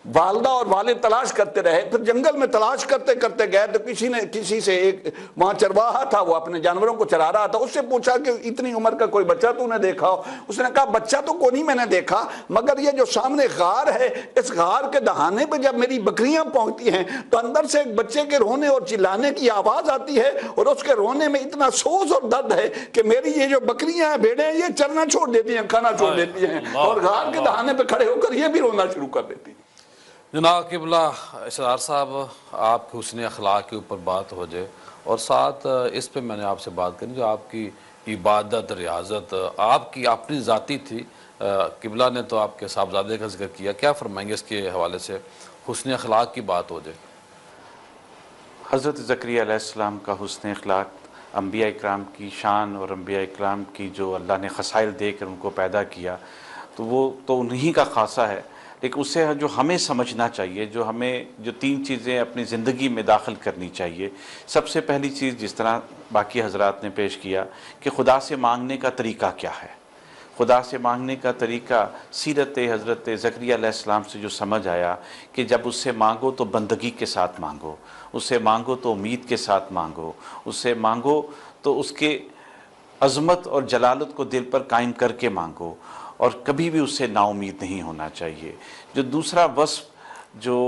والدہ اور والد تلاش کرتے رہے، پھر جنگل میں تلاش کرتے کرتے گئے تو کسی سے ایک وہاں چرواہا تھا، وہ اپنے جانوروں کو چرا رہا تھا، اس سے پوچھا کہ اتنی عمر کا کوئی بچہ تو نے دیکھا ہو؟ اس نے کہا بچہ تو کوئی نہیں میں نے دیکھا، مگر یہ جو سامنے غار ہے اس غار کے دہانے پہ جب میری بکریاں پہنچتی ہیں تو اندر سے ایک بچے کے رونے اور چلانے کی آواز آتی ہے، اور اس کے رونے میں اتنا سوز اور درد ہے کہ میری یہ جو بکریاں ہیں بھیڑیں یہ چرنا چھوڑ دیتی ہیں، کھانا چھوڑ دیتی ہیں، اور غار کے دہانے پہ کھڑے ہو کر یہ بھی رونا شروع کر دیتی ہیں۔ جناب قبلہ اسرار صاحب، آپ حسن اخلاق کے اوپر بات ہو جائے اور ساتھ اس پہ میں نے آپ سے بات کرنی جو آپ کی عبادت، ریاضت آپ کی اپنی ذاتی تھی، قبلہ نے تو آپ کے صاحبزادے کا ذکر کیا، کیا فرمائیں گے اس کے حوالے سے حسن اخلاق کی بات ہو جائے؟ حضرت زکریا علیہ السلام کا حسن اخلاق انبیاء اکرام کی شان اور انبیاء اکرام کی جو اللہ نے خصائل دے کر ان کو پیدا کیا تو وہ تو انہی کا خاصہ ہے، لیکن اسے جو ہمیں سمجھنا چاہیے، جو ہمیں جو 3 چیزیں اپنی زندگی میں داخل کرنی چاہیے۔ سب سے پہلی چیز جس طرح باقی حضرات نے پیش کیا کہ خدا سے مانگنے کا طریقہ کیا ہے۔ خدا سے مانگنے کا طریقہ سیرت حضرت زکریا علیہ السلام سے جو سمجھ آیا کہ جب اس سے مانگو تو بندگی کے ساتھ مانگو، اس سے مانگو تو امید کے ساتھ مانگو، اس سے مانگو تو اس کے عظمت اور جلالت کو دل پر قائم کر کے مانگو، اور کبھی بھی اس سے نا امید نہیں ہونا چاہیے۔ جو دوسرا وصف جو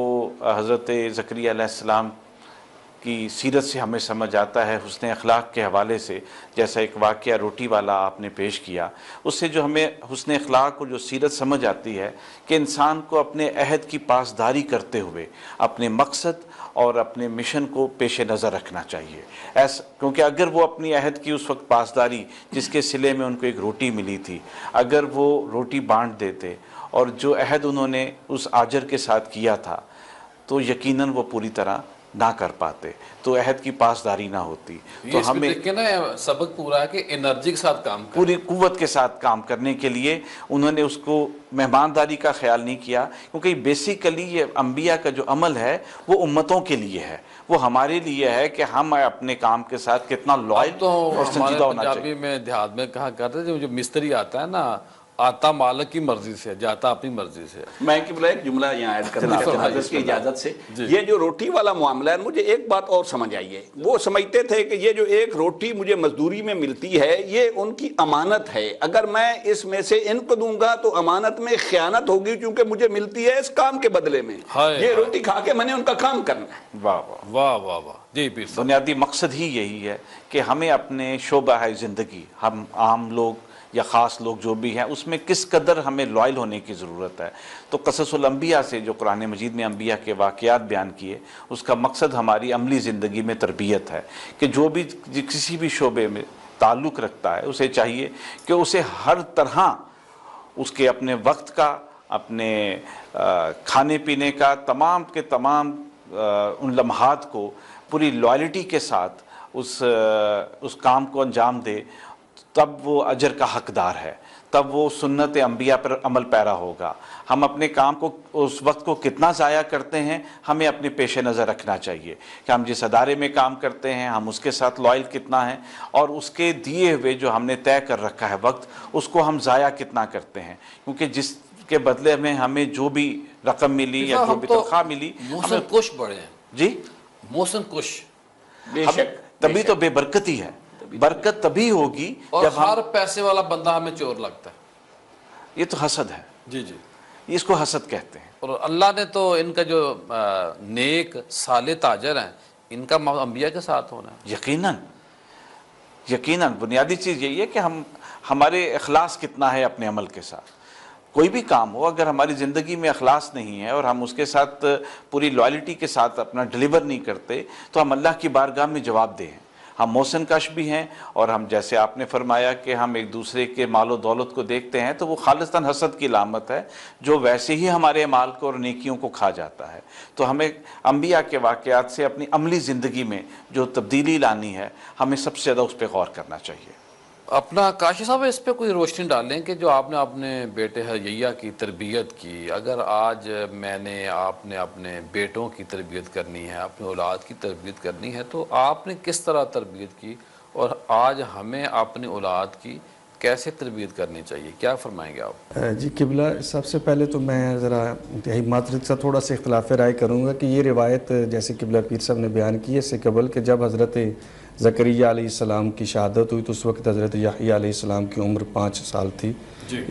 حضرت زکریا علیہ السلام کی سیرت سے ہمیں سمجھ آتا ہے حسن اخلاق کے حوالے سے، جیسا ایک واقعہ روٹی والا آپ نے پیش کیا، اس سے جو ہمیں حسن اخلاق کو جو سیرت سمجھ آتی ہے کہ انسان کو اپنے عہد کی پاسداری کرتے ہوئے اپنے مقصد اور اپنے مشن کو پیش نظر رکھنا چاہیے، کیونکہ اگر وہ اپنی عہد کی اس وقت پاسداری جس کے صلے میں ان کو ایک روٹی ملی تھی، اگر وہ روٹی بانٹ دیتے اور جو عہد انہوں نے اس آجر کے ساتھ کیا تھا تو یقیناً وہ پوری طرح نہ کر پاتے، تو عہد کی پاسداری نہ ہوتی۔ تو ہمیں دیکھیں نا سبق پورا ہے کہ انرجی کے ساتھ کام کریں، پوری قوت کے ساتھ کام کرنے کے لیے انہوں نے اس کو مہمانداری کا خیال نہیں کیا، کیونکہ بیسیکلی یہ انبیاء کا جو عمل ہے وہ امتوں کے لیے ہے، وہ ہمارے لیے ہے کہ ہم اپنے کام کے ساتھ کتنا لائل اور سنجیدہ ہونا چاہیے۔ پنجابی میں دیہات میں کہا کرتے ہیں جو مستری آتا ہے نا آتا مالک کی مرضی سے، جاتا اپنی مرضی سے۔ میں قبلہ ایک جملہ یہاں ایڈ کرنا چاہتا ہوں حضرت کی اجازت سے۔ یہ جو روٹی والا معاملہ ہے، مجھے ایک بات اور سمجھ آئی ہے، وہ سمجھتے تھے کہ یہ جو ایک روٹی مجھے مزدوری میں ملتی ہے یہ ان کی امانت ہے، اگر میں اس میں سے ان کو دوں گا تو امانت میں خیانت ہوگی، کیونکہ مجھے ملتی ہے اس کام کے بدلے میں، یہ روٹی کھا کے میں نے ان کا کام کرنا ہے۔ واہ واہ واہ واہ واہ، جی پیر صاحب۔ بنیادی مقصد ہی یہی ہے کہ ہمیں اپنے شعبہ زندگی، ہم عام لوگ یا خاص لوگ جو بھی ہیں، اس میں کس قدر ہمیں لائل ہونے کی ضرورت ہے۔ تو قصص الانبیاء سے جو قرآن مجید میں انبیاء کے واقعات بیان کیے، اس کا مقصد ہماری عملی زندگی میں تربیت ہے کہ جو بھی کسی بھی شعبے میں تعلق رکھتا ہے اسے چاہیے کہ اسے ہر طرح اس کے اپنے وقت کا، اپنے کھانے پینے کا، تمام کے تمام ان لمحات کو پوری لائلٹی کے ساتھ اس کام کو انجام دے، تب وہ اجر کا حقدار ہے، تب وہ سنت انبیاء پر عمل پیرا ہوگا۔ ہم اپنے کام کو، اس وقت کو کتنا ضائع کرتے ہیں، ہمیں اپنے پیش نظر رکھنا چاہیے کہ ہم جس ادارے میں کام کرتے ہیں ہم اس کے ساتھ لائل کتنا ہیں، اور اس کے دیے ہوئے جو ہم نے طے کر رکھا ہے وقت، اس کو ہم ضائع کتنا کرتے ہیں، کیونکہ جس کے بدلے میں ہمیں جو بھی رقم ملی یا جو بھی تنخواہ ملی، محسن کش بڑے ہیں جی محسن کش، بے شک، تبھی تو بے برکتی ہے۔ برکت تبھی ہوگی اور جب ہر پیسے والا بندہ ہمیں چور لگتا ہے۔ یہ تو حسد ہے، جی جی، اس کو حسد کہتے ہیں۔ اور اللہ نے تو ان کا جو نیک صالح تاجر ہیں، ان کا انبیاء کے ساتھ ہونا ہے۔ یقیناً یقیناً بنیادی چیز یہی ہے کہ ہمارے اخلاص کتنا ہے اپنے عمل کے ساتھ۔ کوئی بھی کام ہو، اگر ہماری زندگی میں اخلاص نہیں ہے اور ہم اس کے ساتھ پوری لائلٹی کے ساتھ اپنا ڈیلیور نہیں کرتے تو ہم اللہ کی بارگاہ میں جواب دہ ہیں۔ ہم محسن کش بھی ہیں، اور ہم جیسے آپ نے فرمایا کہ ہم ایک دوسرے کے مال و دولت کو دیکھتے ہیں تو وہ خالصتاً حسد کی علامت ہے، جو ویسے ہی ہمارے مال کو اور نیکیوں کو کھا جاتا ہے۔ تو ہمیں انبیاء کے واقعات سے اپنی عملی زندگی میں جو تبدیلی لانی ہے، ہمیں سب سے زیادہ اس پہ غور کرنا چاہیے۔ اپنا کاشی صاحب اس پہ کوئی روشنی ڈالیں کہ جو آپ نے اپنے بیٹے حییہ کی تربیت کی، اگر آج میں نے، آپ نے اپنے بیٹوں کی تربیت کرنی ہے، اپنے اولاد کی تربیت کرنی ہے، تو آپ نے کس طرح تربیت کی، اور آج ہمیں اپنی اولاد کی کیسے تربیت کرنی چاہیے، کیا فرمائیں گے آپ؟ جی قبلہ، سب سے پہلے تو میں ذرا انتہائی معذرت سے تھوڑا سا اختلاف رائے کروں گا کہ یہ روایت جیسے قبلہ پیر صاحب نے بیان کی ہے اس سے قبل کہ جب حضرت زکریا علیہ السلام کی شہادت ہوئی تو اس وقت حضرت یحییٰ علیہ السلام کی عمر 5 سال تھی۔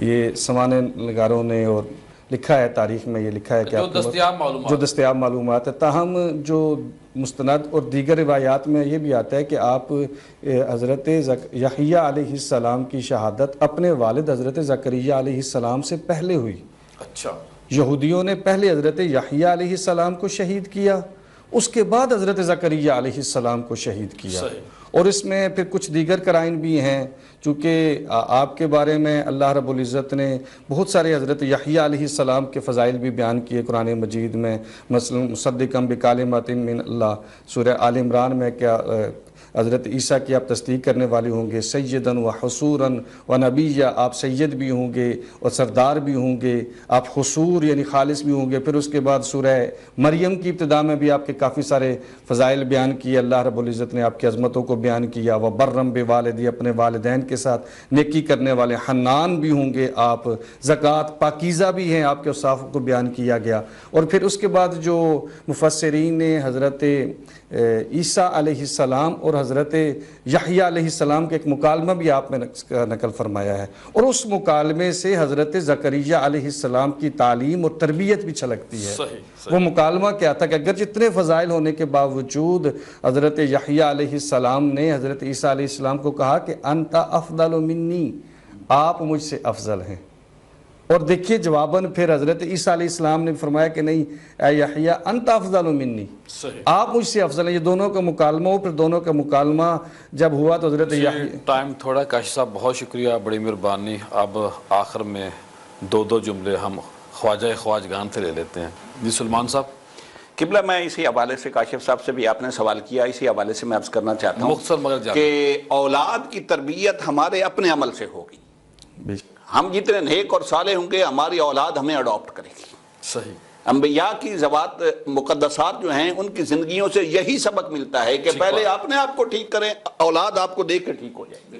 یہ سمانہ نگاروں نے اور لکھا ہے، تاریخ میں یہ لکھا ہے کہ جو دستیاب معلومات ہے، تاہم جو مستند اور دیگر روایات میں یہ بھی آتا ہے کہ آپ حضرت یحییٰ علیہ السلام کی شہادت اپنے والد حضرت زکریا علیہ السلام سے پہلے ہوئی۔ اچھا، یہودیوں نے پہلے حضرت یحییٰ علیہ السلام کو شہید کیا، اس کے بعد حضرت زکریا علیہ السلام کو شہید کیا۔ اور اس میں پھر کچھ دیگر قرائن بھی ہیں، چونکہ آپ کے بارے میں اللہ رب العزت نے بہت سارے حضرت یحییٰ علیہ السلام کے فضائل بھی بیان کیے قرآن مجید میں، مثلا مصدقا بکلمات من اللہ، سورہ آل عمران میں کیا حضرت عیسیٰ کی آپ تصدیق کرنے والے ہوں گے، سیداً و حصوراً و نبیّا، آپ سید بھی ہوں گے اور سردار بھی ہوں گے، آپ حصور یعنی خالص بھی ہوں گے۔ پھر اس کے بعد سورہ مریم کی ابتدا میں بھی آپ کے کافی سارے فضائل بیان کیے، اللہ رب العزت نے آپ کی عظمتوں کو بیان کیا، وہ برم بوالدی، اپنے والدین کے ساتھ نیکی کرنے والے، حنان بھی ہوں گے آپ، زکوٰۃ پاکیزہ بھی ہیں آپ کے اوصاف کو بیان کیا گیا۔ اور پھر اس کے بعد جو مفسرین نے حضرت عیسیٰ علیہ السلام اور حضرت یحییٰ علیہ السلام کے ایک مکالمہ بھی آپ نے نقل فرمایا ہے، اور اس مکالمے سے حضرت زکریا علیہ السلام کی تعلیم اور تربیت بھی چھلکتی ہے۔ وہ مکالمہ کیا تھا کہ اگر جتنے فضائل ہونے کے باوجود حضرت یحییٰ علیہ السلام نے حضرت عیسیٰ علیہ السلام کو کہا کہ انت افضل منی، آپ مجھ سے افضل ہیں۔ اور دیکھیے جواباً پھر حضرت عیسیٰ علیہ السلام نے فرمایا کہ نہیں اے یحییٰ انت افضل منی، آپ مجھ سے افضل ہیں۔ یہ دونوں کا مکالمہ ہو، پھر دونوں کا مکالمہ جب ہوا تو حضرت یحییٰ، ٹائم تھوڑا، کاشی صاحب بہت شکریہ، بڑی مہربانی۔ اب آخر میں دو جملے ہم خواجہ خواجگان سے لے لیتے ہیں۔ جی سلمان صاحب۔ قبلہ، میں اسی حوالے سے کاشف صاحب سے بھی آپ نے سوال کیا، اسی حوالے سے میں عرض کرنا چاہتا ہوں مختصر مگر جان کہ اولاد کی تربیت ہمارے اپنے عمل سے ہوگی۔ ہم جتنے نیک اور صالح ہوں گے ہماری اولاد ہمیں اڈاپٹ کرے گی۔ صحیح۔ انبیاء کی ذوات مقدسات جو ہیں ان کی زندگیوں سے یہی سبق ملتا ہے کہ پہلے اپنے آپ کو ٹھیک کریں، اولاد آپ کو دیکھ کے ٹھیک ہو جائے گی۔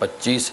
25